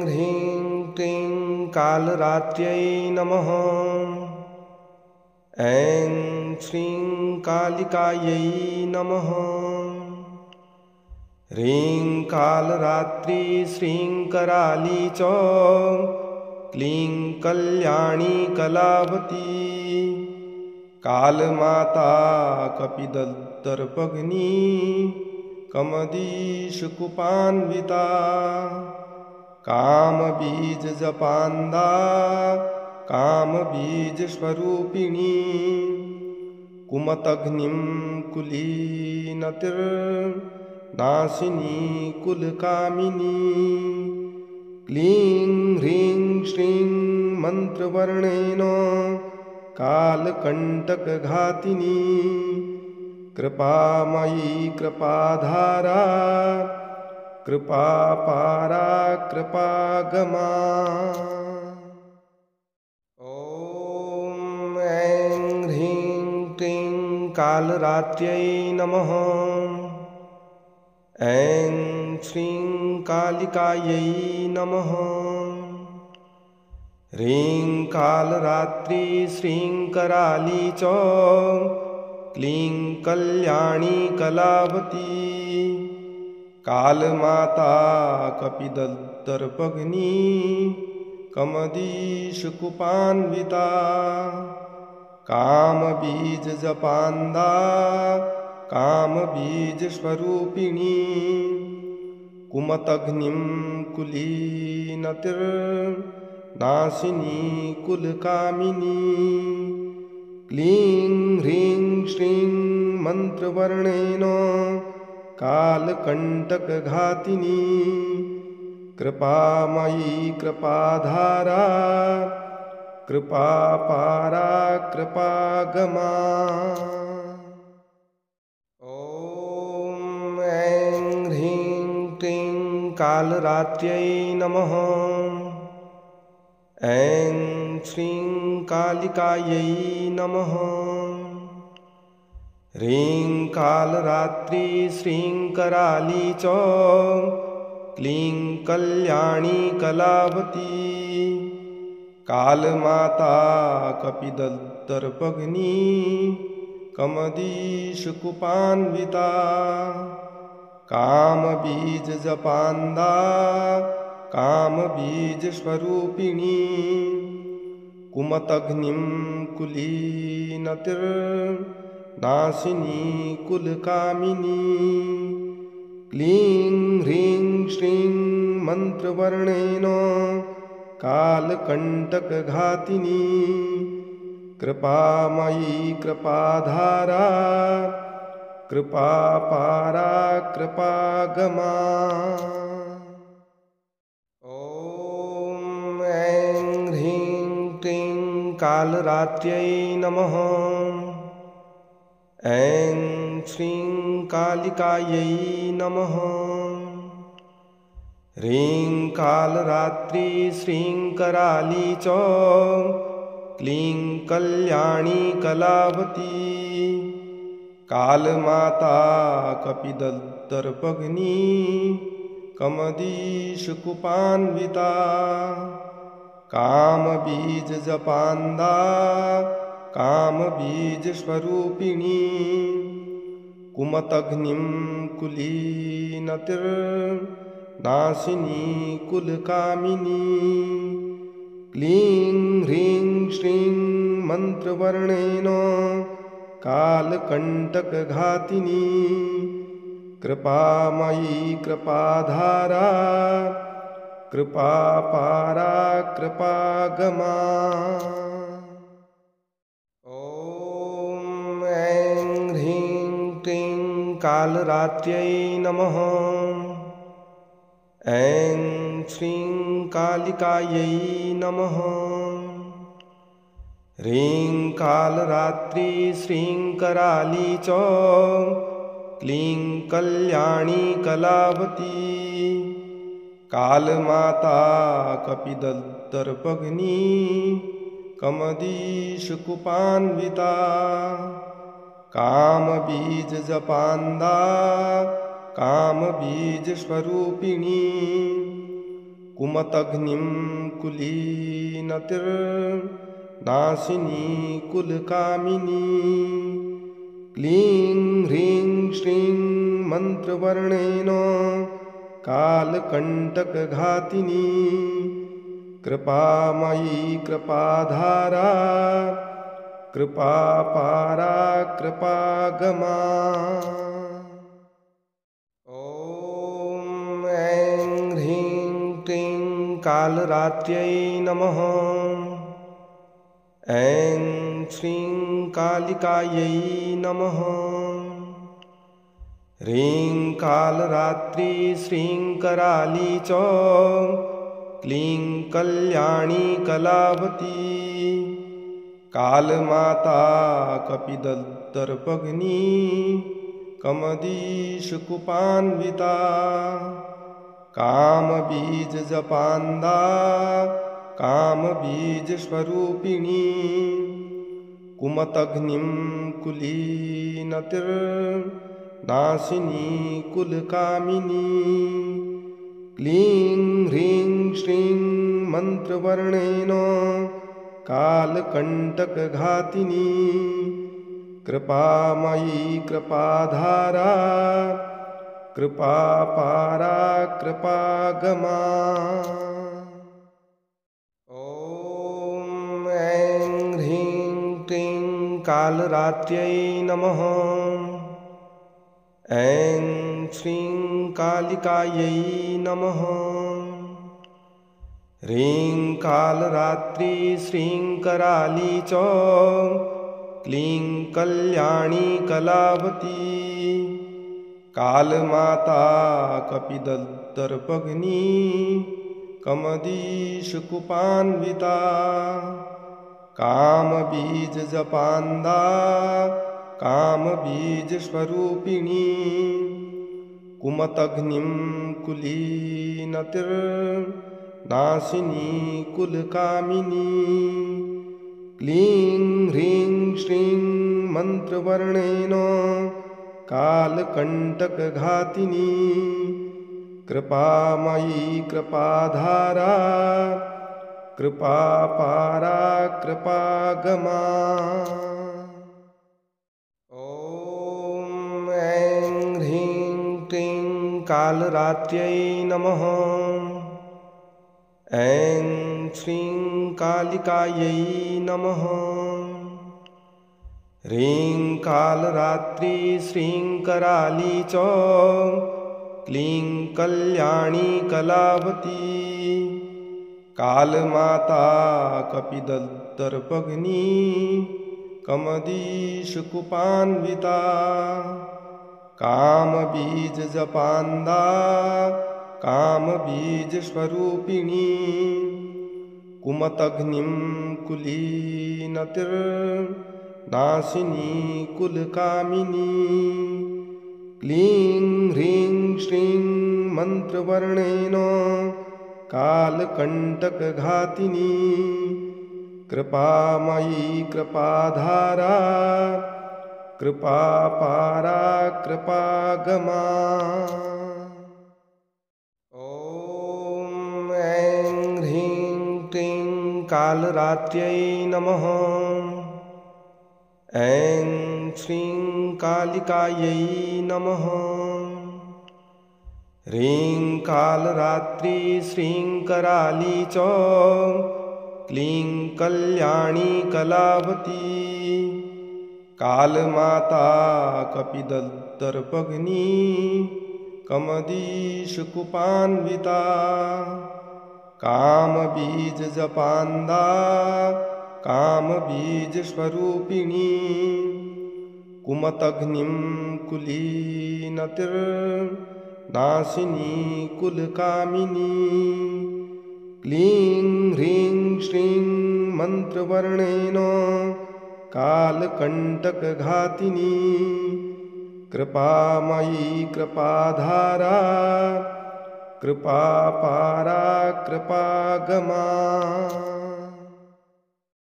ह्रीं क्लीं कालरात्र्यै नमः। ऐं श्रीं कालिकायै नमः। ह्रीं कालरात्रि श्रीं कराली च क्लीं कल्याणी कलावती। कालमाता कपिदर्पघ्नी कमदीशकुपान्विता। कामबीजजपान्दा कामबीजस्वरूपिणी। कुमतघ्निं कुलीनतिर्नाशिनी कुलकामिनी। क्लीं ह्रीं श्रीं मन्त्रवर्णेन कालकण्टकघातिनी। कृपामयी कृपाधारा कृपापारा कृपागमा। ॐ ऐं ह्रीं क्लीं कालरात्र्यै नमः। ऐं श्रीं कालिकायै नमः। ह्रीं कालरात्रि श्रीं कराली च क्लीं कल्याणी कलावती। कालमाता कपिदर्पघ्नी कमदीशकुपान्विता। कामबीजजपान्दा कामबीजस्वरूपिणी। कुमतघ्निं कुलीनतिर्नाशिनी कुलकामिनी। क्लीं ह्रीं श्रीं मन्त्रवर्णेन कालकण्टकघातिनी। कृपामयी कृपाधारा कृपापारा कृपागमा। ॐ ऐं ह्रीं क्लीं कालरात्र्यै नमः। ऐं श्रीं कालिकायै नमः। ह्रीं कालरात्रि श्रीं कराली च क्लीं कल्याणी कलावती। कालमाता कपिदर्पघ्नी कमदीशकुपान्विता। कामबीजजपान्दा कामबीजस्वरूपिणी। कुमतघ्निं कुलीनतिर्नाशिनी कुलकामिनी। क्लीं ह्रीं श्रीं मन्त्रवर्णेन कालकण्टकघातिनी। कृपामयी कृपाधारा कृपापारा कृपागमा। ॐ ऐं ह्रीं क्लीं कालरात्र्यै नमः। ऐं श्रीं कालिकायै नमः। ह्रीं कालरात्रि श्रीं कराली च क्लीं कल्याणी कलावती। कालमाता कपिदर्पघ्नी कमदीशकुपान्विता। कामबीजजपान्दा कामबीजस्वरूपिणी। कुमतघ्निं कुलीनतिर्नाशिनी कुलकामिनी। क्लीं ह्रीं श्रीं मन्त्रवर्णेन कालकण्टकघातिनी। कृपामयी कृपाधारा कृपापारा कृपागमा। ॐ ऐं ह्रीं क्लीं कालरात्र्यै नमः। ऐं श्रीं कालिकायै नमः। ह्रीं कालरात्रि श्रीं कराली च क्लीं कल्याणी कलावती। कालमाता कपिदर्पघ्नी कमदीशकुपान्विता। कामबीजजपान्दा कामबीजस्वरूपिणी। कुमतघ्निं कुलीनतिर्नाशिनी कुलकामिनी क्लीं ह्रीं श्रीं मन्त्रवर्णेन कालकण्टकघातिनी कृपामयी कृपाधारा कृपापारा कृपागमा। ॐ ऐं ह्रीं क्लीं कालरात्र्यै नमः। ऐं श्रीं कालिकायै नमः। ह्रीं कालरात्रि श्रीं कराली च क्लीं कल्याणी कलावती कालमाता कपिदर्पघ्नी कमदीशकुपान्विता कामबीजजपान्दा कामबीजस्वरूपिणी कुमतघ्निं कुलीनतिर्नाशिनी कुलकामिनी क्लीं ह्रीं श्रीं मन्त्रवर्णेन कालकण्टकघातिनी कृपामयी कृपाधारा कृपापारा कृपागमा। ॐ ऐं ह्रीं क्लीं कालरात्र्यै नमः। ऐं श्रीं कालिकायै नमः। ह्रीं कालरात्रि श्रीं कराली च क्लीं कल्याणी कलावती कालमाता कपिदर्पघ्नी कमदीशकुपान्विता कामबीजजपान्दा कामबीजस्वरूपिणी कुमतघ्निं कुलीनतिर्नाशिनी कुलकामिनी क्लीं ह्रीं श्रीं मन्त्रवर्णेन कालकण्टकघातिनी कृपामयी कृपाधारा कृपापारा कृपागमा। ॐ ऐं ह्रीं क्लीं कालरात्र्यै नमः। ऐं श्रीं कालिकायै नमः। ह्रीं कालरात्रि श्रीं कराली च क्लीं कल्याणी कलावती कालमाता कपिदर्पघ्नी कमदीशकुपान्विता कामबीजजपान्दा कामबीजस्वरूपिणी कुमतघ्निं कुलीनतिर्नाशिनी कुलकामिनी क्लीं ह्रीं श्रीं मन्त्रवर्णेन कालकण्टकघातिनी कृपामयी कृपाधारा कृपापारा कृपागमा। ॐ ऐं ह्रीं क्लीं कालरात्र्यै नमः। ऐं श्रीं कालिकायै नमः। ह्रीं कालरात्रि श्रीं कराली च क्लीं कल्याणी कलावती कालमाता कपिदर्पघ्नी कमदीशकुपान्विता कामबीजजपान्दा कामबीजस्वरूपिणी कुमतघ्निं कुलीनतिर्नाशिनी कुलकामिनी क्लीं ह्रीं श्रीं मन्त्रवर्णेन कालकण्टकघातिनी कृपामयी कृपाधारा कृपापारा कृपागमा।